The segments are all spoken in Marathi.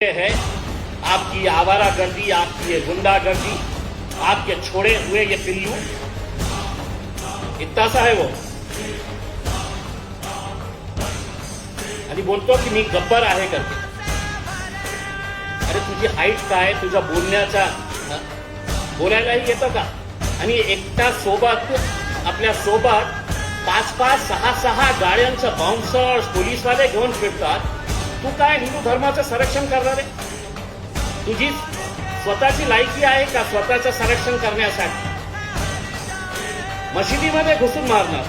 है आपकी आवारा गर्दी, आपकी ये गुंडागर्दी, आपके छोड़े हुए ये पिल्लू, इतना सा है वो। आणि बोलतो की मी गब्बर आहे करते। अरे तुझी हाईट काय, तुझ्या बोलण्याचा बोलायलाही येतं का? आणि एकटा सोबत आपल्या सोबत 5-5, 6-6 गाड्यांचं बाउन्सर्स पोलीसवाले घेऊन फिरतात। तू काय हिंदू धर्माचं संरक्षण करणार आहे? तुझी स्वतःची लायकी आहे का स्वतःचं संरक्षण करण्यासाठी? मशिदीमध्ये घुसून मारणार।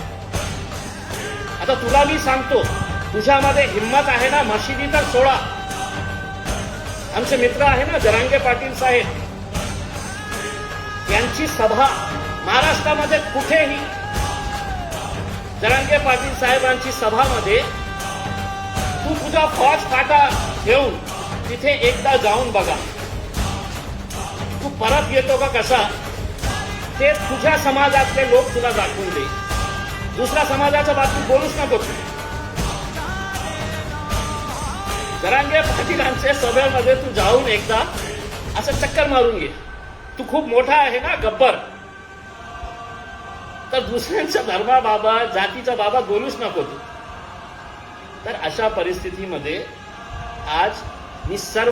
आता तुला मी सांगतो, तुझ्यामध्ये हिम्मत आहे ना, मशिदी तर सोडा। आमचे मित्र आहे ना जरांगे पाटील साहेब, यांची सभा महाराष्ट्रामध्ये कुठेही, जरांगे पाटील साहेबांची सभामध्ये तू तुझा फौज फाटा घेऊन तिथे एकदा जाऊन बघा, तू परत येतो का कसा ते तुझ्या समाजातले लोक तुला दाखवून दे। दुसऱ्या समाजाच्या बाबतीत बोलूच नको तू। जरांगे पाटीलांच्या सभेमध्ये तू जाऊन एकदा असं चक्कर मारून घे। तू खूप मोठा आहे ना गब्बर, तर दुसऱ्यांच्या धर्माबाबत जातीच्या बाबत बोलूच नको तू। तर अशा परिस्थितीमध्ये आज मी सर्व